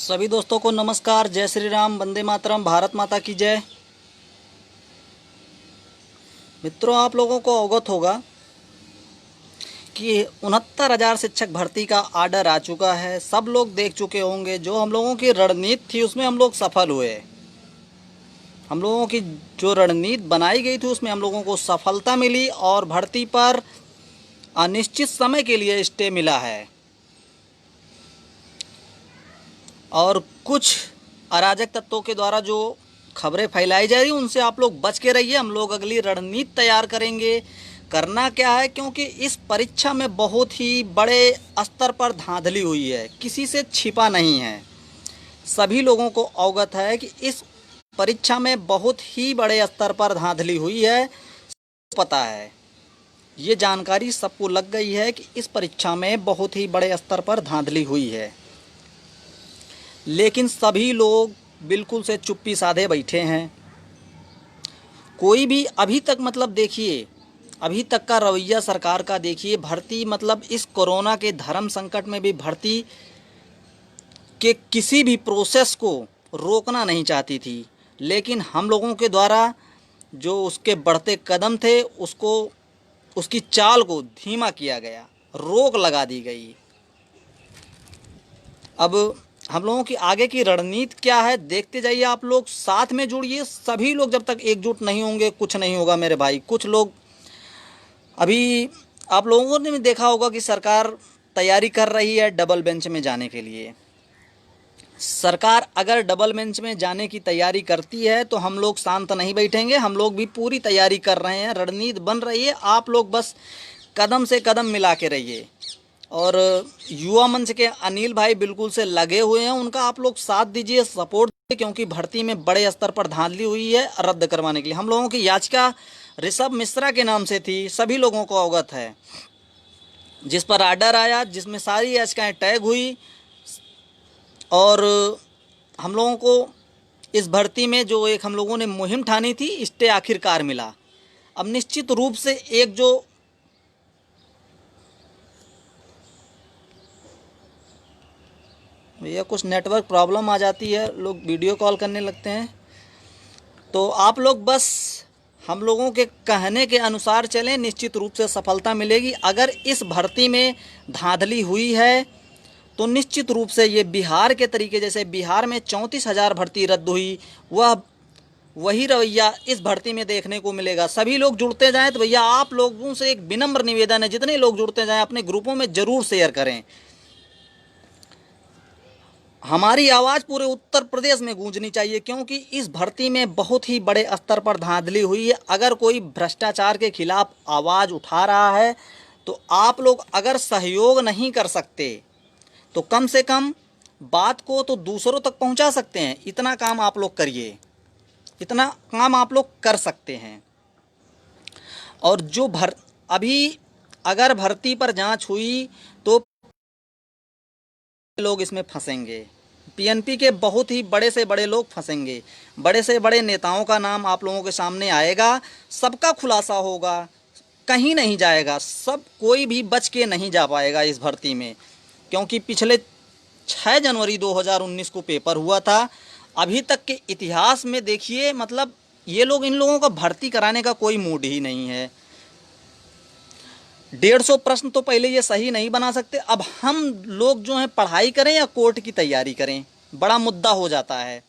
सभी दोस्तों को नमस्कार। जय श्री राम, वंदे मातरम, भारत माता की जय। मित्रों, आप लोगों को अवगत होगा कि 69,000 शिक्षक भर्ती का आर्डर आ चुका है। सब लोग देख चुके होंगे। जो हम लोगों की रणनीति थी उसमें हम लोग सफल हुए। हम लोगों की जो रणनीति बनाई गई थी उसमें हम लोगों को सफलता मिली और भर्ती पर अनिश्चित समय के लिए स्टे मिला है। और कुछ अराजक तत्वों के द्वारा जो खबरें फैलाई जा रही उनसे आप लोग बच के रहिए। हम लोग अगली रणनीति तैयार करेंगे। करना क्या है, क्योंकि इस परीक्षा में बहुत ही बड़े स्तर पर धांधली हुई है, किसी से छिपा नहीं है। सभी लोगों को अवगत है कि इस परीक्षा में बहुत ही बड़े स्तर पर धांधली हुई है। पता है, ये जानकारी सबको लग गई है कि इस परीक्षा में बहुत ही बड़े स्तर पर धांधली हुई है, लेकिन सभी लोग बिल्कुल से चुप्पी साधे बैठे हैं। कोई भी अभी तक देखिए, अभी तक का रवैया सरकार का देखिए। भर्ती इस कोरोना के धर्म संकट में भी भर्ती के किसी भी प्रोसेस को रोकना नहीं चाहती थी, लेकिन हम लोगों के द्वारा जो उसके बढ़ते कदम थे उसकी चाल को धीमा किया गया, रोक लगा दी गई। अब हम लोगों की आगे की रणनीति क्या है, देखते जाइए। आप लोग साथ में जुड़िए। सभी लोग जब तक एकजुट नहीं होंगे कुछ नहीं होगा मेरे भाई। कुछ लोग अभी आप लोगों ने भी देखा होगा कि सरकार तैयारी कर रही है डबल बेंच में जाने के लिए। सरकार अगर डबल बेंच में जाने की तैयारी करती है तो हम लोग शांत नहीं बैठेंगे। हम लोग भी पूरी तैयारी कर रहे हैं, रणनीति बन रही है। आप लोग बस कदम से कदम मिला के रहिए। और युवा मंच के अनिल भाई बिल्कुल से लगे हुए हैं, उनका आप लोग साथ दीजिए, सपोर्ट दीजिए, क्योंकि भर्ती में बड़े स्तर पर धांधली हुई है रद्द करवाने के लिए। हम लोगों की याचिका ऋषभ मिश्रा के नाम से थी, सभी लोगों को अवगत है, जिस पर आर्डर आया, जिसमें सारी याचिकाएं टैग हुई। और हम लोगों को इस भर्ती में जो एक हम लोगों ने मुहिम ठानी थी, स्टे आखिरकार मिला। अब निश्चित रूप से एक जो भैया कुछ नेटवर्क प्रॉब्लम आ जाती है, लोग वीडियो कॉल करने लगते हैं, तो आप लोग बस हम लोगों के कहने के अनुसार चलें, निश्चित रूप से सफलता मिलेगी। अगर इस भर्ती में धांधली हुई है तो निश्चित रूप से ये बिहार के तरीके, जैसे बिहार में 34,000 भर्ती रद्द हुई, वही रवैया इस भर्ती में देखने को मिलेगा। सभी लोग जुड़ते जाएं। तो भैया आप लोगों से एक विनम्र निवेदन है, जितने लोग जुड़ते जाएं अपने ग्रुपों में ज़रूर शेयर करें। हमारी आवाज़ पूरे उत्तर प्रदेश में गूंजनी चाहिए, क्योंकि इस भर्ती में बहुत ही बड़े स्तर पर धांधली हुई है। अगर कोई भ्रष्टाचार के खिलाफ आवाज़ उठा रहा है तो आप लोग अगर सहयोग नहीं कर सकते तो कम से कम बात को तो दूसरों तक पहुंचा सकते हैं। इतना काम आप लोग करिए, इतना काम आप लोग कर सकते हैं। और जो अभी अगर भर्ती पर जांच हुई तो लोग इसमें फंसेंगे। पीएनपी के बहुत ही बड़े से बड़े लोग फंसेंगे। बड़े से बड़े नेताओं का नाम आप लोगों के सामने आएगा, सबका खुलासा होगा, कहीं नहीं जाएगा। सब कोई भी बच के नहीं जा पाएगा इस भर्ती में, क्योंकि पिछले 6 जनवरी 2019 को पेपर हुआ था। अभी तक के इतिहास में देखिए, ये लोग, इन लोगों का भर्ती कराने का कोई मूड ही नहीं है। 150 प्रश्न तो पहले ये सही नहीं बना सकते। अब हम लोग जो हैं पढ़ाई करें या कोर्ट की तैयारी करें, बड़ा मुद्दा हो जाता है।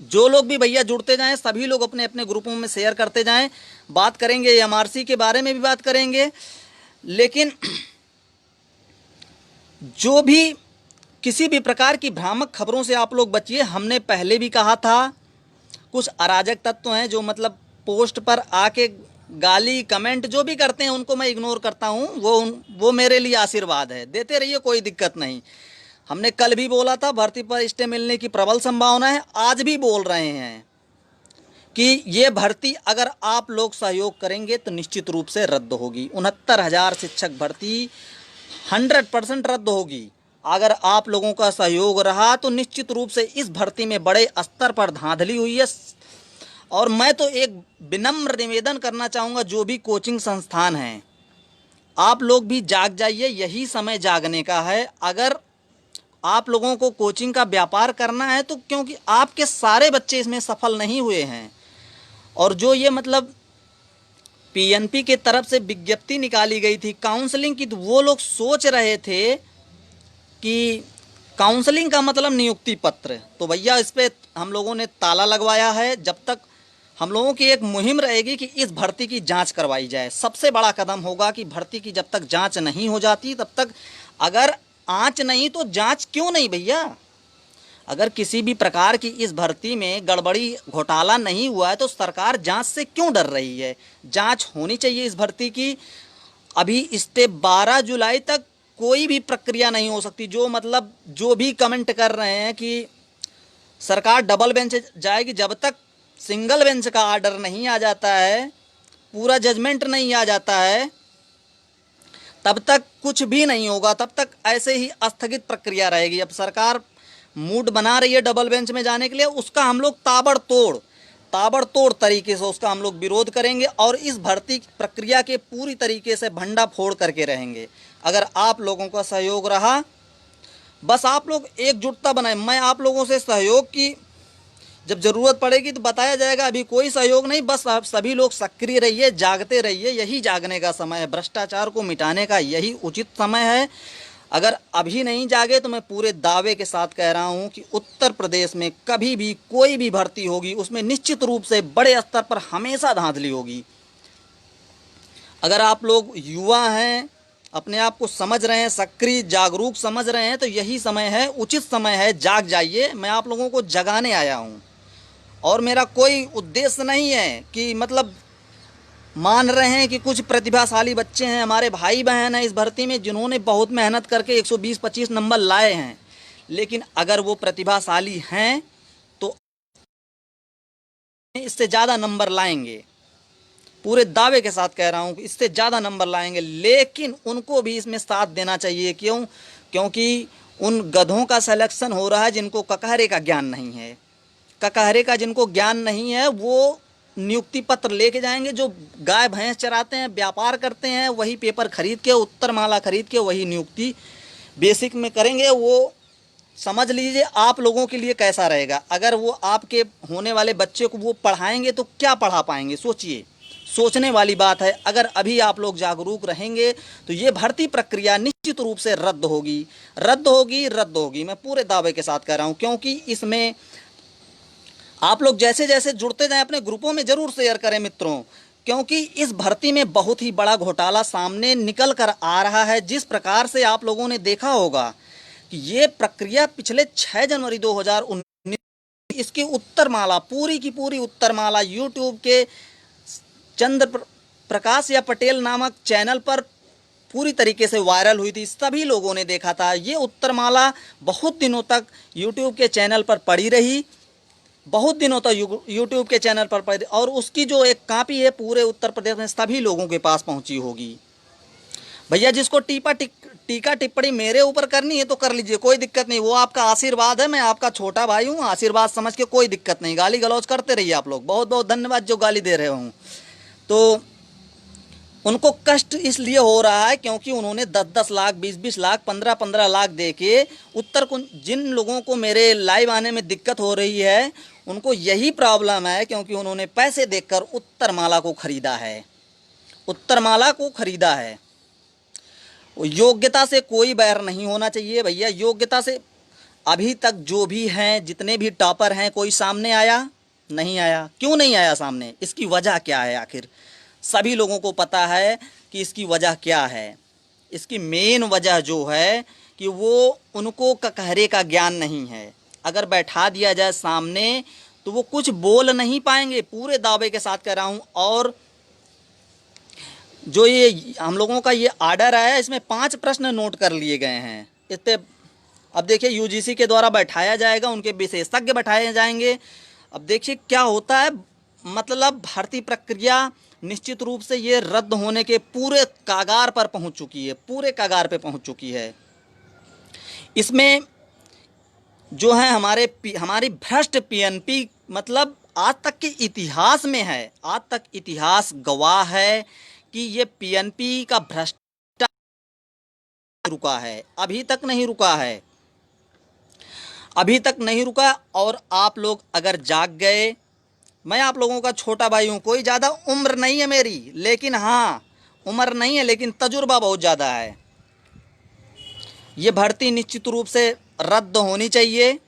जो लोग भी भैया जुड़ते जाएं, सभी लोग अपने अपने ग्रुपों में शेयर करते जाएं। बात करेंगे एमआरसी के बारे में भी बात करेंगे, लेकिन जो भी किसी भी प्रकार की भ्रामक खबरों से आप लोग बचिए। हमने पहले भी कहा था, कुछ अराजक तत्व हैं जो पोस्ट पर आके गाली कमेंट जो भी करते हैं उनको मैं इग्नोर करता हूं। वो मेरे लिए आशीर्वाद है, देते रहिए, कोई दिक्कत नहीं। हमने कल भी बोला था भर्ती पर स्टे मिलने की प्रबल संभावना है, आज भी बोल रहे हैं कि ये भर्ती अगर आप लोग सहयोग करेंगे तो निश्चित रूप से रद्द होगी। 69,000 शिक्षक भर्ती 100% रद्द होगी। अगर आप लोगों का सहयोग रहा तो निश्चित रूप से इस भर्ती में बड़े स्तर पर धांधली हुई है। और मैं तो एक विनम्र निवेदन करना चाहूँगा, जो भी कोचिंग संस्थान हैं, आप लोग भी जाग जाइए, यही समय जागने का है। अगर आप लोगों को कोचिंग का व्यापार करना है तो क्योंकि आपके सारे बच्चे इसमें सफल नहीं हुए हैं। और जो ये मतलब पीएनपी के तरफ से विज्ञप्ति निकाली गई थी काउंसलिंग की, तो वो लोग सोच रहे थे कि काउंसलिंग का मतलब नियुक्ति पत्र। तो भैया इस पे हम लोगों ने ताला लगवाया है। जब तक हम लोगों की एक मुहिम रहेगी कि इस भर्ती की जांच करवाई जाए। सबसे बड़ा कदम होगा कि भर्ती की जब तक जांच नहीं हो जाती तब तक, अगर आंच नहीं तो जांच क्यों नहीं भैया। अगर किसी भी प्रकार की इस भर्ती में गड़बड़ी घोटाला नहीं हुआ है तो सरकार जांच से क्यों डर रही है। जांच होनी चाहिए इस भर्ती की। अभी स्टेप 12 जुलाई तक कोई भी प्रक्रिया नहीं हो सकती। जो मतलब जो भी कमेंट कर रहे हैं कि सरकार डबल बेंच जाएगी, जब तक सिंगल बेंच का आर्डर नहीं आ जाता है, पूरा जजमेंट नहीं आ जाता है, तब तक कुछ भी नहीं होगा। तब तक ऐसे ही स्थगित प्रक्रिया रहेगी। अब सरकार मूड बना रही है डबल बेंच में जाने के लिए, उसका हम लोग ताबड़तोड़ तरीके से उसका हम लोग विरोध करेंगे और इस भर्ती प्रक्रिया के पूरी तरीके से भंडाफोड़ करके रहेंगे। अगर आप लोगों का सहयोग रहा, बस आप लोग एकजुटता बनाए। मैं आप लोगों से सहयोग की जब ज़रूरत पड़ेगी तो बताया जाएगा। अभी कोई सहयोग नहीं, बस आप सभी लोग सक्रिय रहिए, जागते रहिए। यही जागने का समय है, भ्रष्टाचार को मिटाने का यही उचित समय है। अगर अभी नहीं जागे तो मैं पूरे दावे के साथ कह रहा हूं कि उत्तर प्रदेश में कभी भी कोई भी भर्ती होगी उसमें निश्चित रूप से बड़े स्तर पर हमेशा धांधली होगी। अगर आप लोग युवा हैं, अपने आप को समझ रहे हैं, सक्रिय जागरूक समझ रहे हैं, तो यही समय है, उचित समय है, जाग जाइए। मैं आप लोगों को जगाने आया हूं और मेरा कोई उद्देश्य नहीं है कि मतलब मान रहे हैं कि कुछ प्रतिभाशाली बच्चे हैं, हमारे भाई बहन हैं इस भर्ती में जिन्होंने बहुत मेहनत करके 120-25 नंबर लाए हैं। लेकिन अगर वो प्रतिभाशाली हैं तो इससे ज़्यादा नंबर लाएंगे। पूरे दावे के साथ कह रहा हूँ कि इससे ज़्यादा नंबर लाएंगे, लेकिन उनको भी इसमें साथ देना चाहिए। क्यों? क्योंकि उन गधों का सिलेक्शन हो रहा है जिनको ककहरे का ज्ञान नहीं है। ककहरे का जिनको ज्ञान नहीं है वो नियुक्ति पत्र लेके जाएंगे। जो गाय भैंस चराते हैं, व्यापार करते हैं, वही पेपर खरीद के, उत्तरमाला खरीद के वही नियुक्ति बेसिक में करेंगे। वो समझ लीजिए आप लोगों के लिए कैसा रहेगा। अगर वो आपके होने वाले बच्चे को वो पढ़ाएंगे तो क्या पढ़ा पाएंगे, सोचिए। सोचने वाली बात है। अगर अभी आप लोग जागरूक रहेंगे तो ये भर्ती प्रक्रिया निश्चित रूप से रद्द होगी। मैं पूरे दावे के साथ कह रहा हूँ, क्योंकि इसमें आप लोग जैसे जैसे जुड़ते जाएं अपने ग्रुपों में ज़रूर शेयर करें मित्रों, क्योंकि इस भर्ती में बहुत ही बड़ा घोटाला सामने निकल कर आ रहा है। जिस प्रकार से आप लोगों ने देखा होगा कि ये प्रक्रिया पिछले 6 जनवरी 2019 इसकी उत्तरमाला, पूरी की पूरी उत्तरमाला यूट्यूब के चंद्र प्रकाश या पटेल नामक चैनल पर पूरी तरीके से वायरल हुई थी। सभी लोगों ने देखा था। ये उत्तरमाला बहुत दिनों तक यूट्यूब के चैनल पर पड़ी रही, बहुत दिनों तक यूट्यूब के चैनल पर पड़ी, और उसकी जो एक कॉपी है पूरे उत्तर प्रदेश में सभी लोगों के पास पहुंची होगी। भैया जिसको टीका टिप्पणी मेरे ऊपर करनी है तो कर लीजिए, कोई दिक्कत नहीं। वो आपका आशीर्वाद है, मैं आपका छोटा भाई हूँ, आशीर्वाद समझ के कोई दिक्कत नहीं। गाली गलौज करते रहिए आप लोग। बहुत बहुत धन्यवाद जो गाली दे रहे हूँ। तो उनको कष्ट इसलिए हो रहा है क्योंकि उन्होंने 10-10 लाख, 20-20 लाख, 15-15 लाख दे के जिन लोगों को मेरे लाइव आने में दिक्कत हो रही है उनको यही प्रॉब्लम है, क्योंकि उन्होंने पैसे देकर उत्तरमाला को खरीदा है। योग्यता से कोई बैर नहीं होना चाहिए भैया। योग्यता से अभी तक जो भी हैं, जितने भी टॉपर हैं, कोई सामने आया नहीं आया। क्यों नहीं आया सामने? इसकी वजह क्या है आखिर? सभी लोगों को पता है कि इसकी वजह क्या है। इसकी मेन वजह जो है कि वो उनको ककहरे का ज्ञान नहीं है। अगर बैठा दिया जाए सामने तो वो कुछ बोल नहीं पाएंगे, पूरे दावे के साथ कह रहा हूँ। और जो ये हम लोगों का ये आर्डर आया, इसमें 5 प्रश्न नोट कर लिए गए हैं। इससे अब देखिए यूजीसी के द्वारा बैठाया जाएगा, उनके विशेषज्ञ बैठाए जाएंगे। अब देखिए क्या होता है। मतलब भर्ती प्रक्रिया निश्चित रूप से ये रद्द होने के पूरे कगार पर पहुंच चुकी है। इसमें जो है हमारी भ्रष्ट पीएनपी, मतलब आज तक इतिहास गवाह है कि ये पीएनपी का भ्रष्टाचार रुका है, अभी तक नहीं रुका है। अभी तक नहीं रुका। और आप लोग अगर जाग गए, मैं आप लोगों का छोटा भाई हूँ, कोई ज़्यादा उम्र नहीं है मेरी, लेकिन हाँ, उम्र नहीं है लेकिन तजुर्बा बहुत ज़्यादा है। ये भर्ती निश्चित रूप से रद्द होनी चाहिए,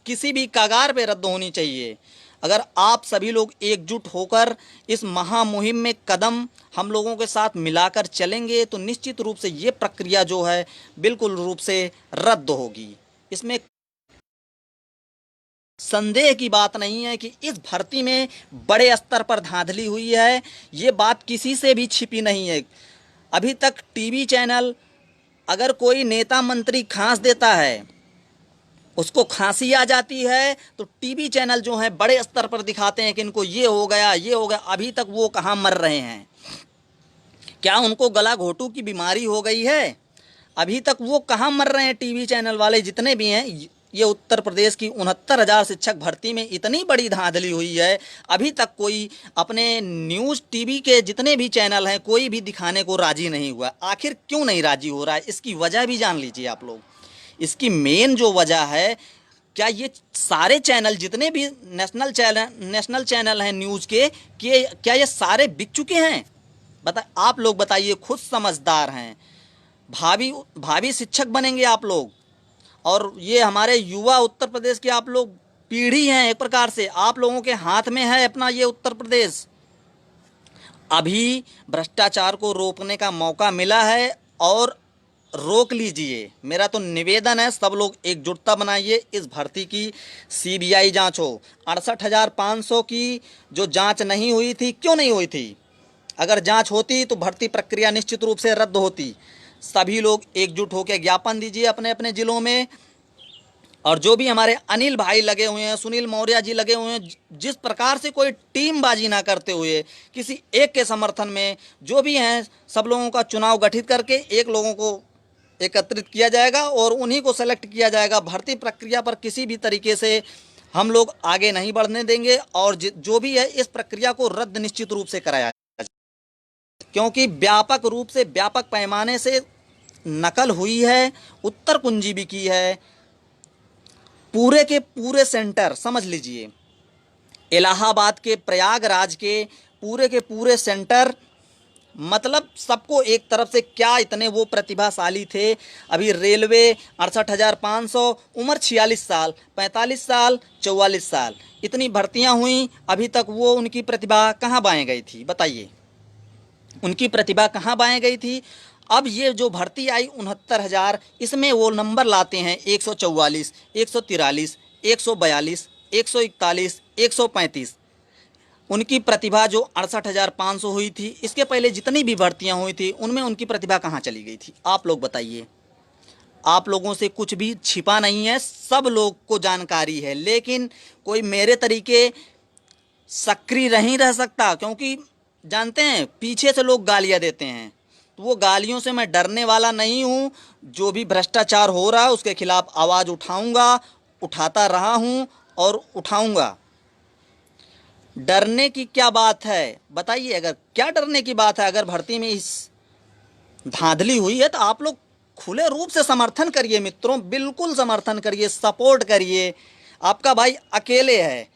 किसी भी कगार पे रद्द होनी चाहिए। अगर आप सभी लोग एकजुट होकर इस महामुहिम में कदम हम लोगों के साथ मिलाकर चलेंगे तो निश्चित रूप से ये प्रक्रिया जो है बिल्कुल रूप से रद्द होगी। इसमें संदेह की बात नहीं है कि इस भर्ती में बड़े स्तर पर धांधली हुई है, ये बात किसी से भी छिपी नहीं है। अभी तक टीवी चैनल, अगर कोई नेता मंत्री खांस देता है, उसको खांसी आ जाती है, तो टीवी चैनल जो है बड़े स्तर पर दिखाते हैं कि इनको ये हो गया, ये हो गया। अभी तक वो कहाँ मर रहे हैं? क्या उनको गला घोटू की बीमारी हो गई है? अभी तक वो कहाँ मर रहे हैं? टीवी चैनल वाले जितने भी हैं, ये उत्तर प्रदेश की 69,000 शिक्षक भर्ती में इतनी बड़ी धांधली हुई है, अभी तक कोई अपने न्यूज़ टीवी के जितने भी चैनल हैं, कोई भी दिखाने को राजी नहीं हुआ। आखिर क्यों नहीं राजी हो रहा है? इसकी वजह भी जान लीजिए आप लोग। इसकी मेन जो वजह है, क्या ये सारे चैनल जितने भी नेशनल चैनल हैं न्यूज़ के, क्या ये सारे बिक चुके हैं? आप लोग बताइए, खुद समझदार हैं, भावी भावी शिक्षक बनेंगे आप लोग, और ये हमारे युवा उत्तर प्रदेश के आप लोग पीढ़ी हैं। एक प्रकार से आप लोगों के हाथ में है अपना ये उत्तर प्रदेश। अभी भ्रष्टाचार को रोकने का मौका मिला है और रोक लीजिए। मेरा तो निवेदन है, सब लोग एकजुटता बनाइए। इस भर्ती की सीबीआई जांच हो। 68,500 की जो जांच नहीं हुई थी, क्यों नहीं हुई थी? अगर जांच होती तो भर्ती प्रक्रिया निश्चित रूप से रद्द होती। सभी लोग एकजुट होकर ज्ञापन दीजिए अपने अपने ज़िलों में। और जो भी हमारे अनिल भाई लगे हुए हैं, सुनील मौर्य जी लगे हुए हैं, जिस प्रकार से कोई टीमबाजी ना करते हुए किसी एक के समर्थन में जो भी हैं, सब लोगों का चुनाव गठित करके एक लोगों को एकत्रित किया जाएगा और उन्हीं को सेलेक्ट किया जाएगा। भर्ती प्रक्रिया पर किसी भी तरीके से हम लोग आगे नहीं बढ़ने देंगे और जो भी है इस प्रक्रिया को रद्द निश्चित रूप से कराया, क्योंकि व्यापक रूप से, व्यापक पैमाने से नकल हुई है, उत्तर कुंजी भी की है। पूरे के पूरे सेंटर समझ लीजिए, इलाहाबाद के, प्रयागराज के पूरे सेंटर, मतलब सबको एक तरफ से, क्या इतने वो प्रतिभाशाली थे। अभी रेलवे 68,500, उम्र 46 साल, 45 साल, 44 साल, इतनी भर्तियां हुई। अभी तक वो उनकी प्रतिभा कहाँ बाएं गई थी? बताइए, उनकी प्रतिभा कहाँ बाएं गई थी? अब ये जो भर्ती आई 69,000, इसमें वो नंबर लाते हैं 144, 143, 142, 141, 135। उनकी प्रतिभा जो 68,500 हुई थी, इसके पहले जितनी भी भर्तियां हुई थी, उनमें उनकी प्रतिभा कहाँ चली गई थी? आप लोग बताइए। आप लोगों से कुछ भी छिपा नहीं है, सब लोग को जानकारी है, लेकिन कोई मेरे तरीके सक्रिय नहीं रह सकता, क्योंकि जानते हैं पीछे से लोग गालियां देते हैं। तो वो गालियों से मैं डरने वाला नहीं हूँ। जो भी भ्रष्टाचार हो रहा है उसके खिलाफ आवाज़ उठाऊंगा, उठाता रहा हूँ और उठाऊंगा। डरने की क्या बात है? बताइए, अगर क्या डरने की बात है? अगर भर्ती में इस धांधली हुई है तो आप लोग खुले रूप से समर्थन करिए मित्रों, बिल्कुल समर्थन करिए, सपोर्ट करिए। आपका भाई अकेले है,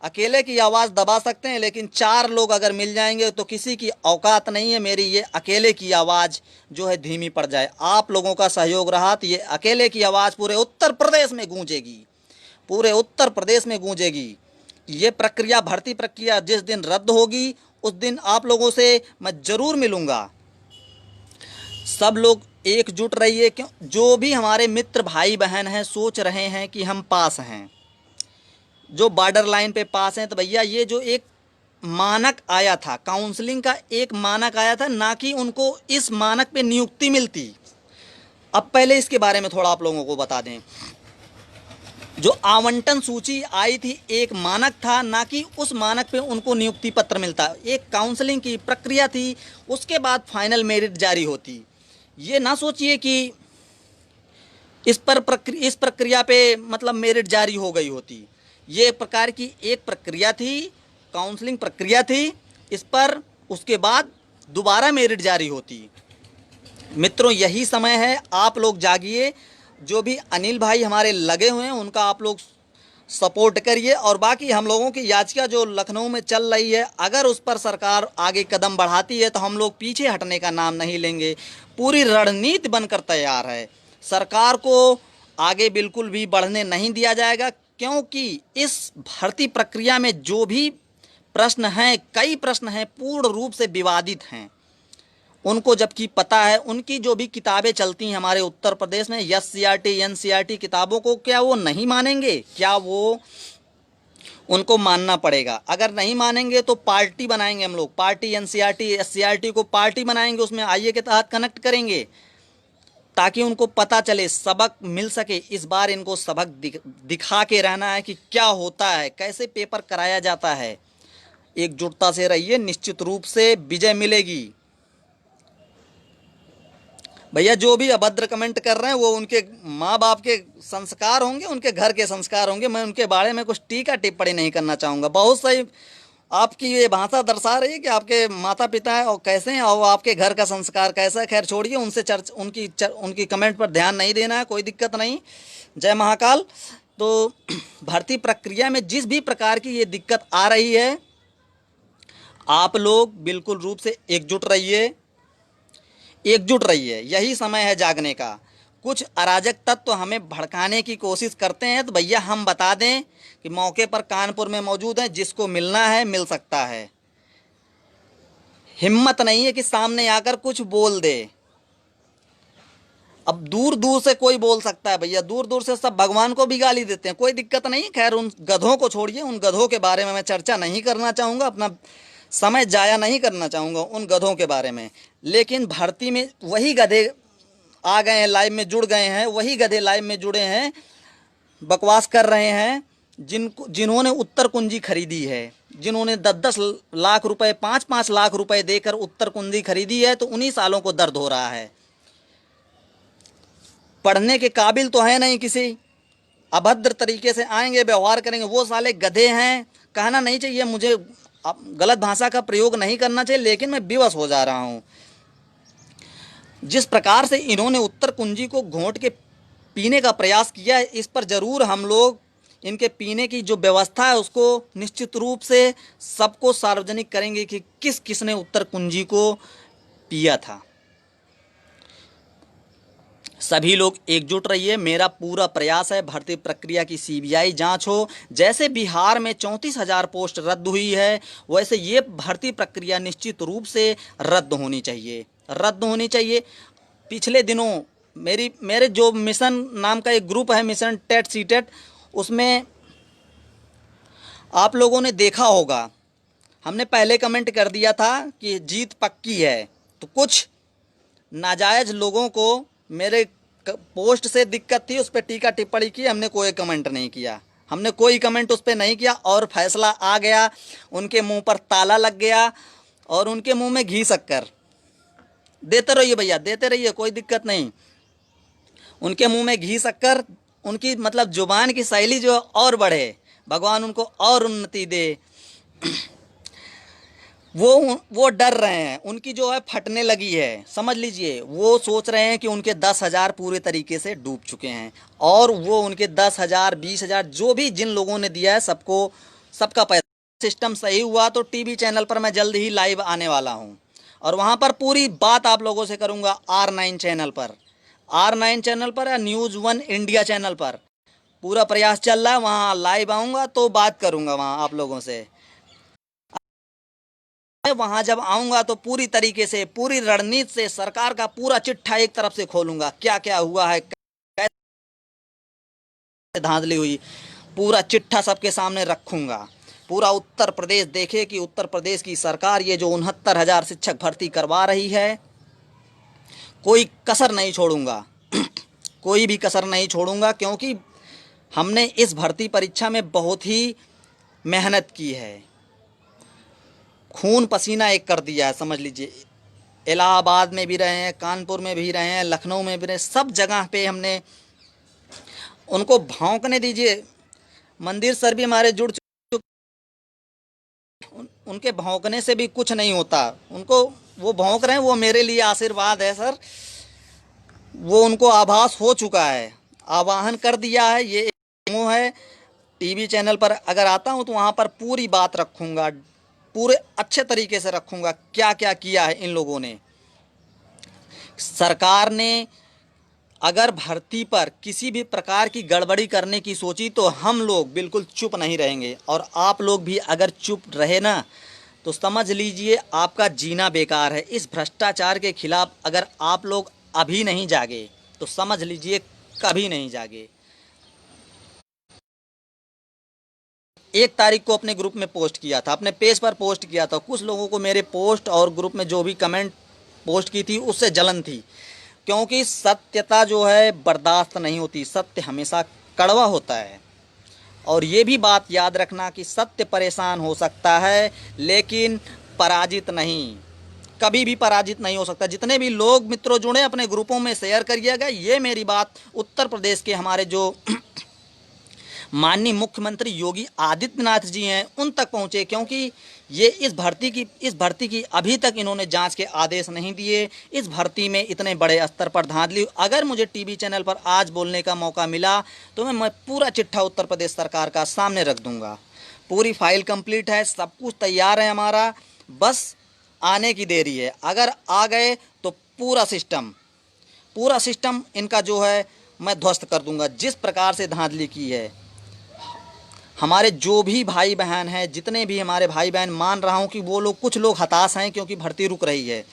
अकेले की आवाज़ दबा सकते हैं, लेकिन 4 लोग अगर मिल जाएंगे तो किसी की औकात नहीं है मेरी ये अकेले की आवाज़ जो है धीमी पड़ जाए। आप लोगों का सहयोग रहा तो ये अकेले की आवाज़ पूरे उत्तर प्रदेश में गूंजेगी, पूरे उत्तर प्रदेश में गूंजेगी। ये प्रक्रिया, भर्ती प्रक्रिया जिस दिन रद्द होगी उस दिन आप लोगों से मैं ज़रूर मिलूँगा। सब लोग एकजुट रहिए। क्यों? जो भी हमारे मित्र भाई बहन हैं सोच रहे हैं कि हम पास हैं, जो बॉर्डर लाइन पे पास हैं, तो भैया ये जो एक मानक आया था, काउंसलिंग का एक मानक आया था, ना कि उनको इस मानक पे नियुक्ति मिलती। अब पहले इसके बारे में थोड़ा आप लोगों को बता दें। जो आवंटन सूची आई थी एक मानक था, ना कि उस मानक पे उनको नियुक्ति पत्र मिलता। एक काउंसलिंग की प्रक्रिया थी, उसके बाद फाइनल मेरिट जारी होती। ये ना सोचिए कि इस प्रक्रिया पे मतलब मेरिट जारी हो गई होती। ये एक प्रकार की एक प्रक्रिया थी, काउंसलिंग प्रक्रिया थी, इस पर उसके बाद दोबारा मेरिट जारी होती। मित्रों, यही समय है, आप लोग जागिए, जो भी अनिल भाई हमारे लगे हुए हैं उनका आप लोग सपोर्ट करिए। और बाकी हम लोगों की याचिका जो लखनऊ में चल रही है, अगर उस पर सरकार आगे कदम बढ़ाती है तो हम लोग पीछे हटने का नाम नहीं लेंगे। पूरी रणनीति बनकर तैयार है। सरकार को आगे बिल्कुल भी बढ़ने नहीं दिया जाएगा, क्योंकि इस भर्ती प्रक्रिया में जो भी प्रश्न हैं, कई प्रश्न हैं पूर्ण रूप से विवादित हैं। उनको जबकि पता है, उनकी जो भी किताबें चलती हैं हमारे उत्तर प्रदेश में, एससीईआरटी एनसीईआरटी किताबों को क्या वो नहीं मानेंगे? क्या वो उनको मानना पड़ेगा। अगर नहीं मानेंगे तो पार्टी बनाएंगे हम लोग, पार्टी एनसीईआरटी एससीईआरटी को पार्टी बनाएंगे, उसमें आईए के तहत कनेक्ट करेंगे ताकि उनको पता चले, सबक मिल सके। इस बार इनको सबक दिखा के रहना है कि क्या होता है, कैसे पेपर कराया जाता है। एकजुटता से रहिए, निश्चित रूप से विजय मिलेगी। भैया जो भी अभद्र कमेंट कर रहे हैं वो उनके माँ बाप के संस्कार होंगे, उनके घर के संस्कार होंगे। मैं उनके बारे में कुछ टीका टिप्पणी नहीं करना चाहूँगा। बहुत सही आपकी ये भाषा दर्शा रही है कि आपके माता पिता हैं और कैसे हैं और आपके घर का संस्कार कैसा है। खैर छोड़िए, उनसे उनकी कमेंट पर ध्यान नहीं देना है, कोई दिक्कत नहीं। जय महाकाल। तो भर्ती प्रक्रिया में जिस भी प्रकार की ये दिक्कत आ रही है, आप लोग बिल्कुल रूप से एकजुट रहिए, एकजुट रहिए। यही समय है जागने का। कुछ अराजक तत्व तो हमें भड़काने की कोशिश करते हैं, तो भैया हम बता दें कि मौके पर कानपुर में मौजूद हैं, जिसको मिलना है मिल सकता है। हिम्मत नहीं है कि सामने आकर कुछ बोल दे। अब दूर दूर से कोई बोल सकता है भैया, दूर दूर से सब भगवान को भी गाली देते हैं, कोई दिक्कत नहीं। खैर उन गधों को छोड़िए, उन गधों के बारे में मैं चर्चा नहीं करना चाहूँगा, अपना समय जाया नहीं करना चाहूँगा उन गधों के बारे में। लेकिन भर्ती में वही गधे आ गए हैं, लाइव में जुड़ गए हैं, वही गधे लाइव में जुड़े हैं, बकवास कर रहे हैं। जिन्होंने उत्तर कुंजी खरीदी है, जिन्होंने 10-10 लाख रुपए 5-5 लाख रुपए देकर उत्तर कुंजी खरीदी है, तो उन्हीं सालों को दर्द हो रहा है। पढ़ने के काबिल तो है नहीं किसी, अभद्र तरीके से आएंगे, व्यवहार करेंगे, वो साले गधे हैं। कहना नहीं चाहिए मुझे, गलत भाषा का प्रयोग नहीं करना चाहिए, लेकिन मैं विवश हो जा रहा हूँ। जिस प्रकार से इन्होंने उत्तर कुंजी को घोंट के पीने का प्रयास किया है, इस पर ज़रूर हम लोग इनके पीने की जो व्यवस्था है उसको निश्चित रूप से सबको सार्वजनिक करेंगे कि किस किसने उत्तर कुंजी को पिया था। सभी लोग एकजुट रहिए। मेरा पूरा प्रयास है भर्ती प्रक्रिया की सीबीआई जांच हो। जैसे बिहार में 34,000 पोस्ट रद्द हुई है, वैसे ये भर्ती प्रक्रिया निश्चित रूप से रद्द होनी चाहिए, रद्द होनी चाहिए। पिछले दिनों मेरे जो मिशन नाम का एक ग्रुप है, मिशन टेट सीटेट, उसमें आप लोगों ने देखा होगा, हमने पहले कमेंट कर दिया था कि जीत पक्की है। तो कुछ नाजायज़ लोगों को मेरे पोस्ट से दिक्कत थी, उस पर टीका टिप्पणी की, हमने कोई कमेंट नहीं किया, हमने कोई कमेंट उस पर नहीं किया। और फैसला आ गया, उनके मुंह पर ताला लग गया और उनके मुंह में घी शक्कर। देते रहिए भैया, देते रहिए, कोई दिक्कत नहीं। उनके मुंह में घी शक्कर, उनकी मतलब जुबान की शैली जो और बढ़े, भगवान उनको और उन्नति दे। वो डर रहे हैं, उनकी जो है फटने लगी है, समझ लीजिए। वो सोच रहे हैं कि उनके 10,000 पूरे तरीके से डूब चुके हैं, और वो उनके 10,000 20,000 जो भी जिन लोगों ने दिया है, सबका पैसा सिस्टम सही हुआ तो टीवी चैनल पर मैं जल्द ही लाइव आने वाला हूं, और वहां पर पूरी बात आप लोगों से करूंगा। R9 चैनल पर, R9 चैनल पर या न्यूज़ 1 इंडिया चैनल पर पूरा प्रयास चल रहा है, वहाँ लाइव आऊँगा तो बात करूँगा वहाँ आप लोगों से। वहां जब आऊंगा तो पूरी तरीके से, पूरी रणनीति से सरकार का पूरा चिट्ठा एक तरफ से खोलूंगा, क्या क्या हुआ है, कैसे धांधली हुई, पूरा चिट्ठा सबके सामने रखूंगा। पूरा उत्तर प्रदेश देखे कि उत्तर प्रदेश की सरकार ये जो 69,000 शिक्षक भर्ती करवा रही है, कोई कसर नहीं छोड़ूंगा, कोई भी कसर नहीं छोड़ूंगा, क्योंकि हमने इस भर्ती परीक्षा में बहुत ही मेहनत की है, खून पसीना एक कर दिया है, समझ लीजिए। इलाहाबाद में भी रहे हैं, कानपुर में भी रहे हैं, लखनऊ में भी रहे, सब जगह पे हमने उनको भौंकने दीजिए। मंदिर सर भी हमारे जुड़ चुके, उनके भौंकने से भी कुछ नहीं होता। उनको वो भौंक रहे हैं, वो मेरे लिए आशीर्वाद है सर, वो उनको आभास हो चुका है। आह्वान कर दिया है। ये एक डेमो है। टीवी चैनल पर अगर आता हूँ तो वहाँ पर पूरी बात रखूँगा, पूरे अच्छे तरीके से रखूँगा क्या क्या किया है इन लोगों ने। सरकार ने अगर भर्ती पर किसी भी प्रकार की गड़बड़ी करने की सोची तो हम लोग बिल्कुल चुप नहीं रहेंगे, और आप लोग भी अगर चुप रहे ना तो समझ लीजिए आपका जीना बेकार है। इस भ्रष्टाचार के खिलाफ अगर आप लोग अभी नहीं जागे तो समझ लीजिए कभी नहीं जागे। 1 तारीख को अपने ग्रुप में पोस्ट किया था, अपने पेज पर पोस्ट किया था। कुछ लोगों को मेरे पोस्ट और ग्रुप में जो भी कमेंट पोस्ट की थी उससे जलन थी, क्योंकि सत्यता जो है बर्दाश्त नहीं होती, सत्य हमेशा कड़वा होता है। और ये भी बात याद रखना कि सत्य परेशान हो सकता है लेकिन पराजित नहीं, कभी भी पराजित नहीं हो सकता। जितने भी लोग मित्रों जुड़े अपने ग्रुपों में शेयर करिएगा। ये मेरी बात उत्तर प्रदेश के हमारे जो माननीय मुख्यमंत्री योगी आदित्यनाथ जी हैं उन तक पहुंचे, क्योंकि ये इस भर्ती की अभी तक इन्होंने जांच के आदेश नहीं दिए। इस भर्ती में इतने बड़े स्तर पर धांधली, अगर मुझे टीवी चैनल पर आज बोलने का मौका मिला तो मैं पूरा चिट्ठा उत्तर प्रदेश सरकार का सामने रख दूंगा। पूरी फाइल कंप्लीट है, सब कुछ तैयार है हमारा, बस आने की देरी है। अगर आ गए तो पूरा सिस्टम इनका जो है मैं ध्वस्त कर दूंगा। जिस प्रकार से धांधली की है, हमारे जो भी भाई बहन हैं, जितने भी हमारे भाई बहन, मान रहा हूं कि वो लोग, कुछ लोग हताश हैं क्योंकि भर्ती रुक रही है।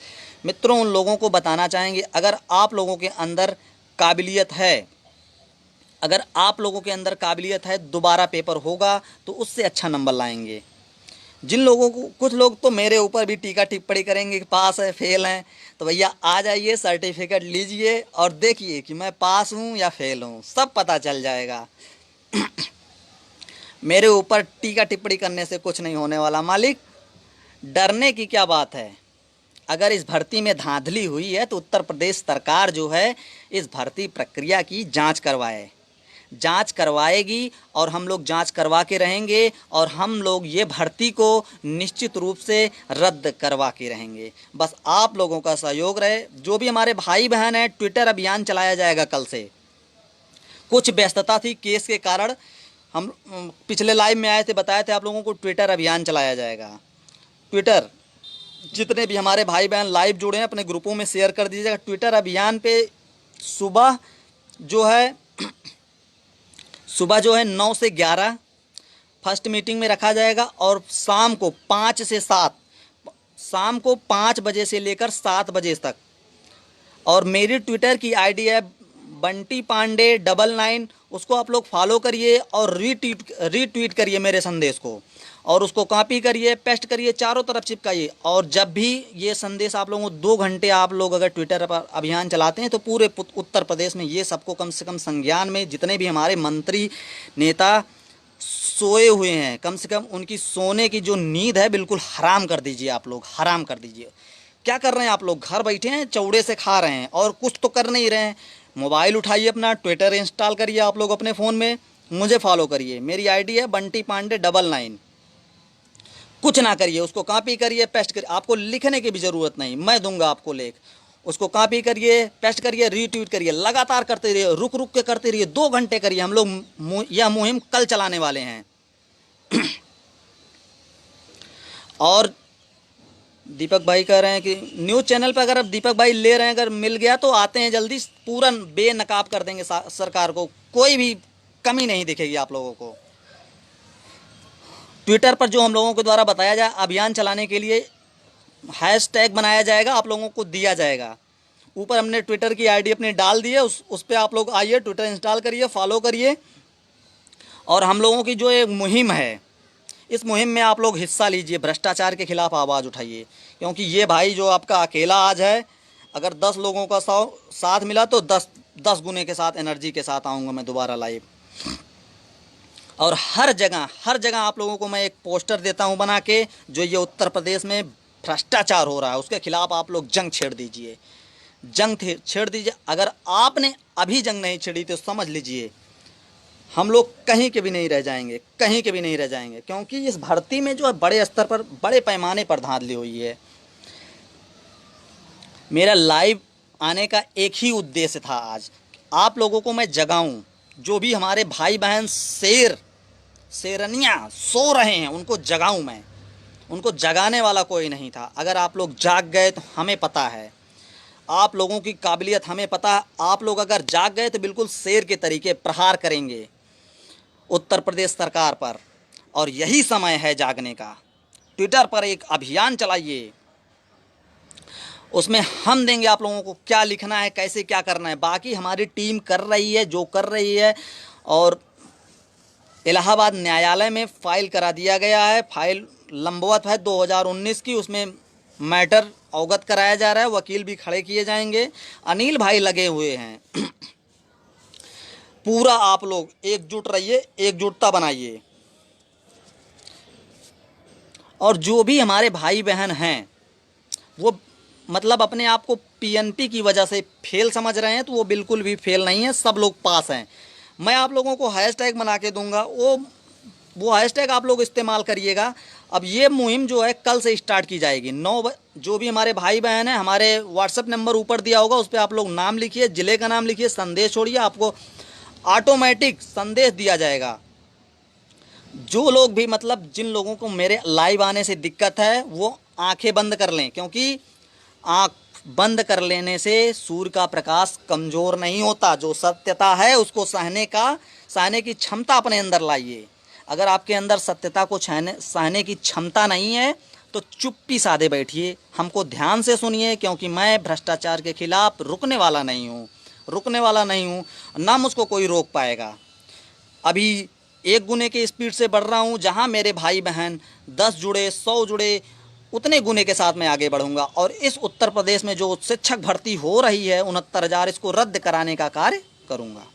मित्रों, उन लोगों को बताना चाहेंगे अगर आप लोगों के अंदर काबिलियत है, अगर आप लोगों के अंदर काबिलियत है, दोबारा पेपर होगा तो उससे अच्छा नंबर लाएंगे। जिन लोगों को, कुछ लोग तो मेरे ऊपर भी टीका टिप्पणी करेंगे कि पास है फेल हैं, तो भैया आ जाइए, सर्टिफिकेट लीजिए और देखिए कि मैं पास हूँ या फेल हूँ, सब पता चल जाएगा। मेरे ऊपर टीका टिप्पणी करने से कुछ नहीं होने वाला मालिक, डरने की क्या बात है। अगर इस भर्ती में धांधली हुई है तो उत्तर प्रदेश सरकार जो है इस भर्ती प्रक्रिया की जांच करवाएगी, और हम लोग जांच करवा के रहेंगे, और हम लोग ये भर्ती को निश्चित रूप से रद्द करवा के रहेंगे। बस आप लोगों का सहयोग रहे। जो भी हमारे भाई बहन हैं, ट्विटर अभियान चलाया जाएगा कल से। कुछ व्यस्तता थी केस के कारण, हम पिछले लाइव में आए थे, बताए थे आप लोगों को ट्विटर अभियान चलाया जाएगा। ट्विटर, जितने भी हमारे भाई बहन लाइव जुड़े हैं अपने ग्रुपों में शेयर कर दीजिएगा। ट्विटर अभियान पे सुबह जो है 9 से 11 फर्स्ट मीटिंग में रखा जाएगा, और शाम को 5 से 7, शाम को 5 बजे से लेकर 7 बजे तक। और मेरी ट्विटर की आईडी है बंटी पांडे 99, उसको आप लोग फॉलो करिए और रीट्वीट करिए मेरे संदेश को, और उसको कॉपी करिए, पेस्ट करिए, चारों तरफ चिपकाइए। और जब भी ये संदेश आप लोगों को 2 घंटे आप लोग अगर ट्विटर पर अभियान चलाते हैं तो पूरे उत्तर प्रदेश में ये सबको कम से कम संज्ञान में, जितने भी हमारे मंत्री नेता सोए हुए हैं, कम से कम उनकी सोने की जो नींद है बिल्कुल हराम कर दीजिए। आप लोग हराम कर दीजिए। क्या कर रहे हैं आप लोग? घर बैठे हैं, चौड़े से खा रहे हैं और कुछ तो कर नहीं रहे हैं। मोबाइल उठाइए अपना, ट्विटर इंस्टॉल करिए आप लोग अपने फ़ोन में, मुझे फॉलो करिए। मेरी आईडी है बंटी पांडे 99। कुछ ना करिए, उसको कॉपी करिए, पेस्ट करिए। आपको लिखने की भी ज़रूरत नहीं, मैं दूंगा आपको लिंक। उसको कॉपी करिए, पेस्ट करिए, रीट्वीट करिए, लगातार करते रहिए, रुक रुक के करते रहिए, 2 घंटे करिए। हम लोग यह मुहिम कल चलाने वाले हैं। और दीपक भाई कह रहे हैं कि न्यूज़ चैनल पर अगर अब दीपक भाई ले रहे हैं, अगर मिल गया तो आते हैं जल्दी, पूरा बेनकाब कर देंगे सरकार को, कोई भी कमी नहीं दिखेगी आप लोगों को। ट्विटर पर जो हम लोगों के द्वारा बताया जाए अभियान चलाने के लिए हैशटैग बनाया जाएगा, आप लोगों को दिया जाएगा। ऊपर हमने ट्विटर की आईडी अपनी डाल दी है, उस पर आप लोग आइए, ट्विटर इंस्टॉल करिए, फॉलो करिए। और हम लोगों की जो एक मुहिम है, इस मुहिम में आप लोग हिस्सा लीजिए, भ्रष्टाचार के खिलाफ आवाज़ उठाइए। क्योंकि ये भाई जो आपका अकेला आज है, अगर 10 लोगों का साथ मिला तो 10 गुने के साथ एनर्जी के साथ आऊँगा मैं दोबारा लाइव। और हर जगह आप लोगों को मैं एक पोस्टर देता हूं बना के, जो ये उत्तर प्रदेश में भ्रष्टाचार हो रहा है उसके खिलाफ आप लोग जंग छेड़ दीजिए, छेड़ दीजिए। अगर आपने अभी जंग नहीं छेड़ी तो समझ लीजिए हम लोग कहीं के भी नहीं रह जाएंगे, कहीं के भी नहीं रह जाएंगे। क्योंकि इस भर्ती में जो है बड़े स्तर पर, बड़े पैमाने पर धांधली हुई है। मेरा लाइव आने का एक ही उद्देश्य था आज, आप लोगों को मैं जगाऊं, जो भी हमारे भाई बहन शेरनियाँ सो रहे हैं उनको जगाऊं मैं। उनको जगाने वाला कोई नहीं था। अगर आप लोग जाग गए तो हमें पता है, आप लोगों की काबिलियत हमें पता है। आप लोग अगर जाग गए तो बिल्कुल शेर के तरीके प्रहार करेंगे उत्तर प्रदेश सरकार पर, और यही समय है जागने का। ट्विटर पर एक अभियान चलाइए, उसमें हम देंगे आप लोगों को क्या लिखना है, कैसे क्या करना है। बाकी हमारी टीम कर रही है जो कर रही है, और इलाहाबाद न्यायालय में फाइल करा दिया गया है। फाइल लंबवत है 2019 की, उसमें मैटर अवगत कराया जा रहा है, वकील भी खड़े किए जाएंगे। अनिल भाई लगे हुए हैं। पूरा आप लोग एकजुट रहिए, एकजुटता बनाइए। और जो भी हमारे भाई बहन हैं वो मतलब अपने आप को पीएनपी की वजह से फेल समझ रहे हैं, तो वो बिल्कुल भी फेल नहीं है, सब लोग पास हैं। मैं आप लोगों को हैशटैग बना के दूंगा, वो हैशटैग आप लोग इस्तेमाल करिएगा। अब ये मुहिम जो है कल से स्टार्ट की जाएगी। जो भी हमारे भाई बहन हैं, हमारे व्हाट्सएप नंबर ऊपर दिया होगा, उस पर आप लोग नाम लिखिए, ज़िले का नाम लिखिए, संदेश छोड़िए, आपको ऑटोमेटिक संदेश दिया जाएगा। जो लोग भी मतलब जिन लोगों को मेरे लाइव आने से दिक्कत है वो आंखें बंद कर लें, क्योंकि आंख बंद कर लेने से सूर्य का प्रकाश कमज़ोर नहीं होता। जो सत्यता है उसको सहने की क्षमता अपने अंदर लाइए। अगर आपके अंदर सत्यता को सहने की क्षमता नहीं है तो चुप्पी साधे बैठिए, हमको ध्यान से सुनिए, क्योंकि मैं भ्रष्टाचार के खिलाफ रुकने वाला नहीं हूँ, ना मुझको कोई रोक पाएगा। अभी 1 गुने के स्पीड से बढ़ रहा हूँ। जहाँ मेरे भाई बहन 10 जुड़े, 100 जुड़े, उतने गुने के साथ मैं आगे बढ़ूंगा। और इस उत्तर प्रदेश में जो शिक्षक भर्ती हो रही है 69,000, इसको रद्द कराने का कार्य करूंगा।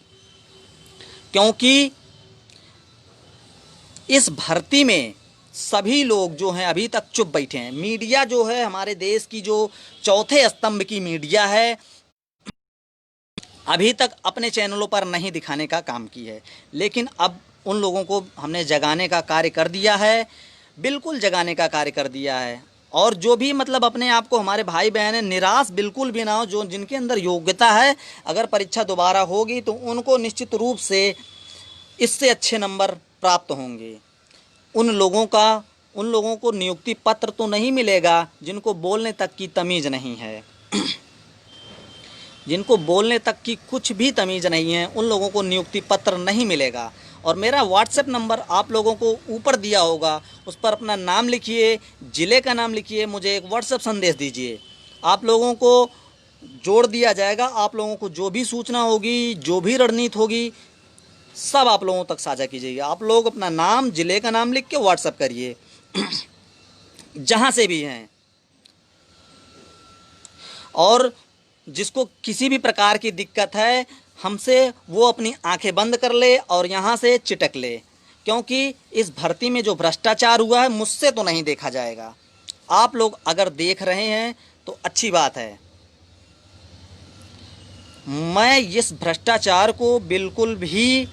क्योंकि इस भर्ती में सभी लोग जो हैं अभी तक चुप बैठे हैं। मीडिया जो है हमारे देश की जो चौथे स्तंभ की मीडिया है, अभी तक अपने चैनलों पर नहीं दिखाने का काम की है। लेकिन अब उन लोगों को हमने जगाने का कार्य कर दिया है, बिल्कुल जगाने का कार्य कर दिया है। और जो भी मतलब अपने आप को हमारे भाई बहन हैं, निराश बिल्कुल भी ना हो। जो जिनके अंदर योग्यता है, अगर परीक्षा दोबारा होगी तो उनको निश्चित रूप से इससे अच्छे नंबर प्राप्त होंगे। उन लोगों को नियुक्ति पत्र तो नहीं मिलेगा जिनको बोलने तक की तमीज़ नहीं है। जिनको बोलने तक की कुछ भी तमीज़ नहीं है, उन लोगों को नियुक्ति पत्र नहीं मिलेगा। और मेरा व्हाट्सएप नंबर आप लोगों को ऊपर दिया होगा, उस पर अपना नाम लिखिए, ज़िले का नाम लिखिए, मुझे एक व्हाट्सएप संदेश दीजिए। आप लोगों को जोड़ दिया जाएगा। आप लोगों को जो भी सूचना होगी, जो भी रणनीति होगी, सब आप लोगों तक साझा कीजिए। आप लोग अपना नाम, ज़िले का नाम लिख के व्हाट्सएप करिए, जहाँ से भी हैं। और जिसको किसी भी प्रकार की दिक्कत है हमसे, वो अपनी आंखें बंद कर ले और यहाँ से चिटक ले, क्योंकि इस भर्ती में जो भ्रष्टाचार हुआ है मुझसे तो नहीं देखा जाएगा। आप लोग अगर देख रहे हैं तो अच्छी बात है। मैं इस भ्रष्टाचार को बिल्कुल भी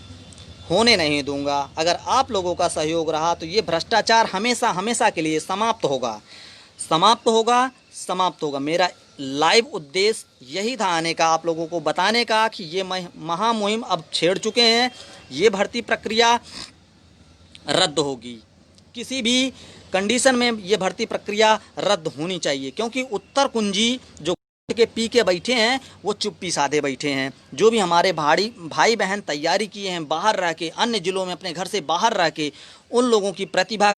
होने नहीं दूंगा। अगर आप लोगों का सहयोग रहा तो ये भ्रष्टाचार हमेशा हमेशा के लिए समाप्त होगा। मेरा लाइव उद्देश्य यही था आने का, आप लोगों को बताने का कि ये महामुहिम अब छेड़ चुके हैं। ये भर्ती प्रक्रिया रद्द होगी, किसी भी कंडीशन में ये भर्ती प्रक्रिया रद्द होनी चाहिए। क्योंकि उत्तर कुंजी जो के पी के बैठे हैं वो चुप्पी साधे बैठे हैं। जो भी हमारे भाई बहन तैयारी किए हैं बाहर रह के, अन्य जिलों में अपने घर से बाहर रह के, उन लोगों की प्रतिभा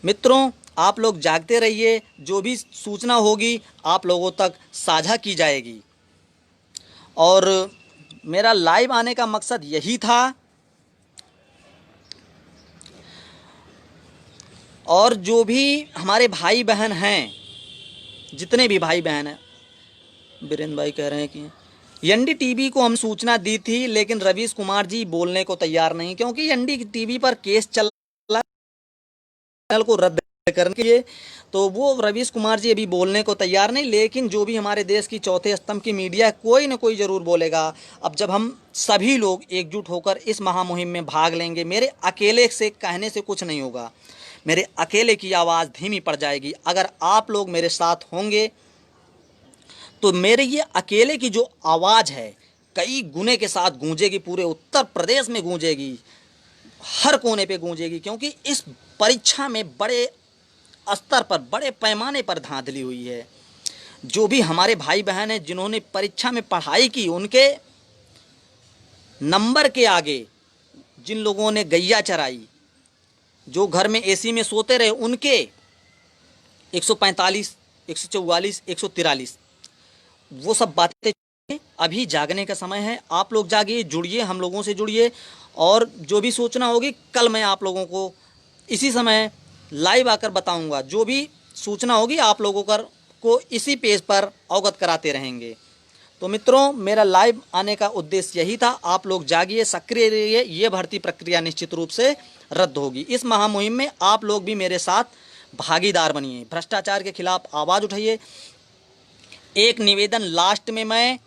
मित्रों, आप लोग जागते रहिए। जो भी सूचना होगी आप लोगों तक साझा की जाएगी। और मेरा लाइव आने का मकसद यही था। और जो भी हमारे भाई बहन हैं, जितने भी भाई बहन हैं, बीरेंद्र भाई कह रहे हैं कि एनडीटीवी को हम सूचना दी थी, लेकिन रवीश कुमार जी बोलने को तैयार नहीं, क्योंकि एनडीटीवी पर केस चल रहा है चैनल को रद्द करने के लिए। तो वो रवीश कुमार जी अभी बोलने को तैयार नहीं। लेकिन जो भी हमारे देश की चौथे स्तंभ की मीडिया, कोई ना कोई ज़रूर बोलेगा। अब जब हम सभी लोग एकजुट होकर इस महामुहिम में भाग लेंगे, मेरे अकेले से कहने से कुछ नहीं होगा, मेरे अकेले की आवाज़ धीमी पड़ जाएगी। अगर आप लोग मेरे साथ होंगे तो मेरे ये अकेले की जो आवाज़ है कई गुने के साथ गूंजेगी, पूरे उत्तर प्रदेश में गूंजेगी, हर कोने पे गूंजेगी, क्योंकि इस परीक्षा में बड़े स्तर पर, बड़े पैमाने पर धांधली हुई है। जो भी हमारे भाई बहन हैं जिन्होंने परीक्षा में पढ़ाई की, उनके नंबर के आगे जिन लोगों ने गैया चराई, जो घर में एसी में सोते रहे, उनके 145, 144, 143, वो सब बातें अभी जागने का समय है। आप लोग जागिए, जुड़िए, हम लोगों से जुड़िए, और जो भी सूचना होगी कल मैं आप लोगों को इसी समय लाइव आकर बताऊंगा। जो भी सूचना होगी आप लोगों को इसी पेज पर अवगत कराते रहेंगे। तो मित्रों, मेरा लाइव आने का उद्देश्य यही था। आप लोग जागिए, सक्रिय रहिए, ये भर्ती प्रक्रिया निश्चित रूप से रद्द होगी। इस महामुहिम में आप लोग भी मेरे साथ भागीदार बनिए, भ्रष्टाचार के खिलाफ आवाज़ उठाइए। एक निवेदन लास्ट में मैं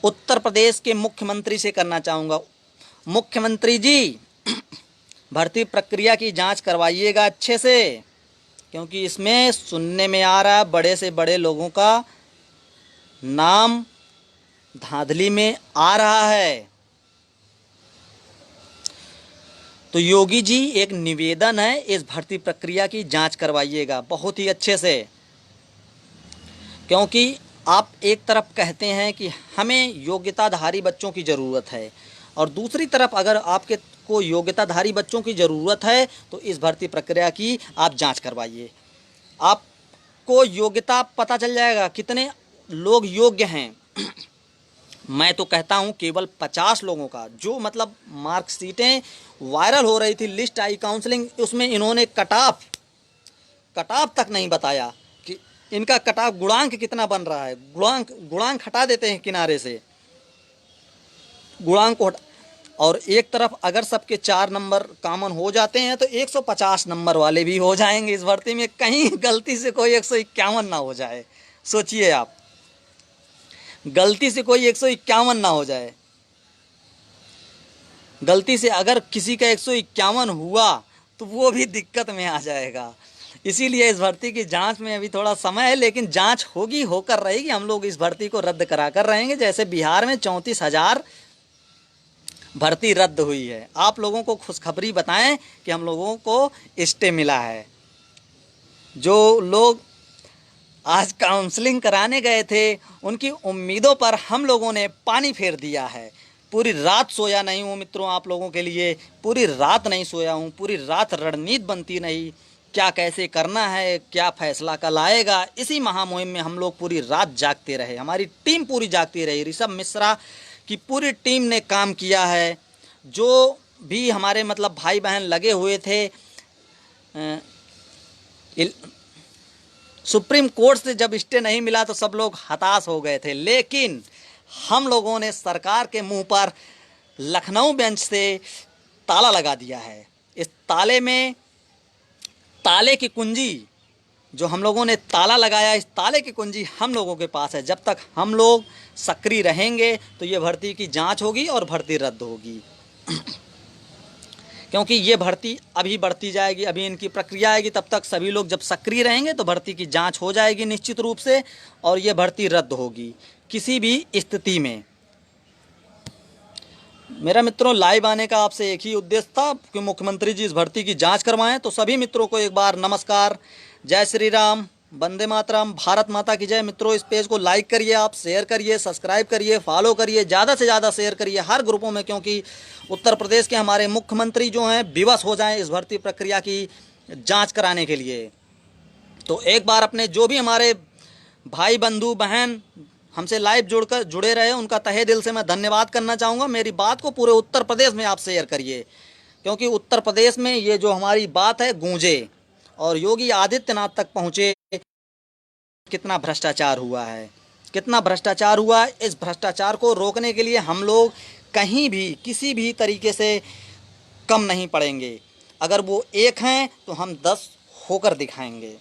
उत्तर प्रदेश के मुख्यमंत्री से करना चाहूँगा। मुख्यमंत्री जी, भर्ती प्रक्रिया की जांच करवाइएगा अच्छे से, क्योंकि इसमें सुनने में आ रहा है बड़े से बड़े लोगों का नाम धांधली में आ रहा है। तो योगी जी, एक निवेदन है, इस भर्ती प्रक्रिया की जांच करवाइएगा बहुत ही अच्छे से, क्योंकि आप एक तरफ कहते हैं कि हमें योग्यताधारी बच्चों की ज़रूरत है, और दूसरी तरफ अगर आपके को योग्यताधारी बच्चों की ज़रूरत है तो इस भर्ती प्रक्रिया की आप जांच करवाइए। आपको योग्यता पता चल जाएगा कितने लोग योग्य हैं। मैं तो कहता हूं केवल 50 लोगों का, जो मतलब मार्कशीटें वायरल हो रही थी, लिस्ट आई काउंसलिंग, उसमें इन्होंने कट ऑफ तक नहीं बताया कि इनका कट ऑफ गुणांक कितना बन रहा है। गुणांक हटा देते हैं किनारे से, गुणांक को और एक तरफ अगर सबके 4 नंबर कॉमन हो जाते हैं तो 150 नंबर वाले भी हो जाएंगे इस भर्ती में। कहीं गलती से कोई 151 ना हो जाए, सोचिए आप, गलती से कोई 151 ना हो जाए। गलती से अगर किसी का 151 हुआ तो वो भी दिक्कत में आ जाएगा। इसीलिए इस भर्ती की जांच में अभी थोड़ा समय है, लेकिन जांच होगी, होकर रहेगी। हम लोग इस भर्ती को रद्द करा कर रहेंगे। जैसे बिहार में 34,000 भर्ती रद्द हुई है, आप लोगों को खुशखबरी बताएं कि हम लोगों को स्टे मिला है। जो लोग आज काउंसलिंग कराने गए थे, उनकी उम्मीदों पर हम लोगों ने पानी फेर दिया है। पूरी रात सोया नहीं हूँ मित्रों, आप लोगों के लिए पूरी रात नहीं सोया हूँ, पूरी रात रणनीति बनती नहीं, क्या कैसे करना है, क्या फैसला कल आएगा। इसी महामुहिम में हम लोग पूरी रात जागते रहे, हमारी टीम पूरी जागती रही। ऋषभ मिश्रा की पूरी टीम ने काम किया है। जो भी हमारे मतलब भाई बहन लगे हुए थे, सुप्रीम कोर्ट से जब स्टे नहीं मिला तो सब लोग हताश हो गए थे, लेकिन हम लोगों ने सरकार के मुंह पर लखनऊ बेंच से ताला लगा दिया है। इस ताले में, ताले की कुंजी जो हम लोगों ने ताला लगाया, इस ताले की कुंजी हम लोगों के पास है। जब तक हम लोग सक्रिय रहेंगे तो ये भर्ती की जांच होगी और भर्ती रद्द होगी। क्योंकि ये भर्ती अभी बढ़ती जाएगी, अभी इनकी प्रक्रिया आएगी, तब तक सभी लोग जब सक्रिय रहेंगे तो भर्ती की जांच हो जाएगी निश्चित रूप से, और ये भर्ती रद्द होगी किसी भी स्थिति में। मेरा मित्रों, लाइव आने का आपसे एक ही उद्देश्य था कि मुख्यमंत्री जी इस भर्ती की जांच करवाएं। तो सभी मित्रों को एक बार नमस्कार, जय श्री राम, वंदे मातरम, भारत माता की जय। मित्रों, इस पेज को लाइक करिए, आप शेयर करिए, सब्सक्राइब करिए, फॉलो करिए, ज़्यादा से ज़्यादा शेयर करिए हर ग्रुपों में, क्योंकि उत्तर प्रदेश के हमारे मुख्यमंत्री जो हैं विवश हो जाएं इस भर्ती प्रक्रिया की जांच कराने के लिए। तो एक बार अपने जो भी हमारे भाई बंधु बहन हमसे लाइव जुड़े रहे, उनका तहे दिल से मैं धन्यवाद करना चाहूँगा। मेरी बात को पूरे उत्तर प्रदेश में आप शेयर करिए, क्योंकि उत्तर प्रदेश में ये जो हमारी बात है गूंजे और योगी आदित्यनाथ तक पहुँचे। कितना भ्रष्टाचार हुआ है, कितना भ्रष्टाचार हुआ है। इस भ्रष्टाचार को रोकने के लिए हम लोग कहीं भी किसी भी तरीके से कम नहीं पड़ेंगे। अगर वो 1 हैं तो हम 10 होकर दिखाएंगे।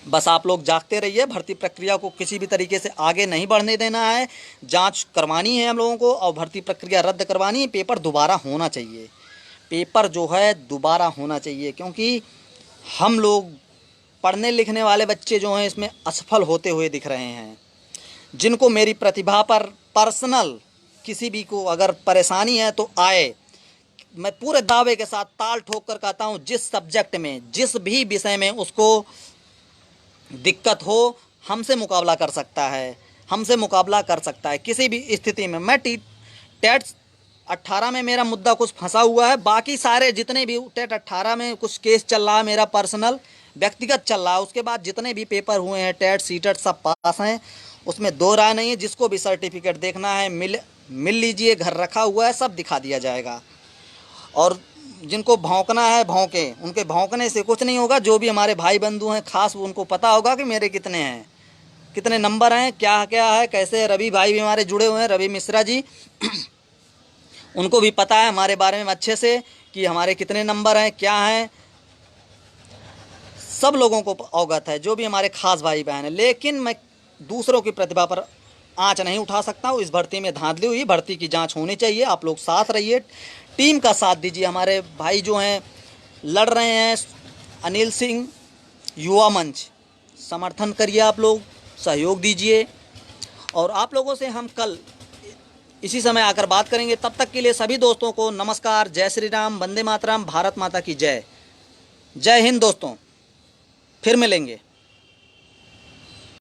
बस आप लोग जागते रहिए, भर्ती प्रक्रिया को किसी भी तरीके से आगे नहीं बढ़ने देना है। जांच करवानी है हम लोगों को और भर्ती प्रक्रिया रद्द करवानी है। पेपर दोबारा होना चाहिए, पेपर जो है दोबारा होना चाहिए, क्योंकि हम लोग पढ़ने लिखने वाले बच्चे जो हैं इसमें असफल होते हुए दिख रहे हैं। जिनको मेरी प्रतिभा पर पर्सनल किसी भी को अगर परेशानी है तो आए, मैं पूरे दावे के साथ ताल ठोक कर कहता हूँ, जिस सब्जेक्ट में जिस भी विषय में उसको दिक्कत हो हमसे मुकाबला कर सकता है, हमसे मुकाबला कर सकता है किसी भी स्थिति में। मैं टेट 18 में मेरा मुद्दा कुछ फंसा हुआ है, बाकी सारे जितने भी टेट 18 में कुछ केस चल रहा है मेरा पर्सनल व्यक्तिगत चल रहा है, उसके बाद जितने भी पेपर हुए हैं टेट सीटेट सब पास हैं, उसमें दो राय नहीं है। जिसको भी सर्टिफिकेट देखना है मिल लीजिए, घर रखा हुआ है, सब दिखा दिया जाएगा। और जिनको भौंकना है भौंके, उनके भौंकने से कुछ नहीं होगा। जो भी हमारे भाई बंधु हैं खास उनको पता होगा कि मेरे कितने हैं, कितने नंबर हैं, क्या क्या है, कैसे। रवि भाई भी हमारे जुड़े हुए हैं, रवि मिश्रा जी उनको भी पता है हमारे बारे में अच्छे से कि हमारे कितने नंबर हैं, क्या हैं, सब लोगों को अवगत है, जो भी हमारे खास भाई बहन हैं। लेकिन मैं दूसरों की प्रतिभा पर आंच नहीं उठा सकता हूँ। इस भर्ती में धांधली हुई, भर्ती की जांच होनी चाहिए। आप लोग साथ रहिए, टीम का साथ दीजिए। हमारे भाई जो हैं लड़ रहे हैं, अनिल सिंह युवा मंच, समर्थन करिए, आप लोग सहयोग दीजिए। और आप लोगों से हम कल इसी समय आकर बात करेंगे। तब तक के लिए सभी दोस्तों को नमस्कार, जय श्री राम, वंदे मातरम, भारत माता की जय। जय हिंद दोस्तों, फिर मिलेंगे।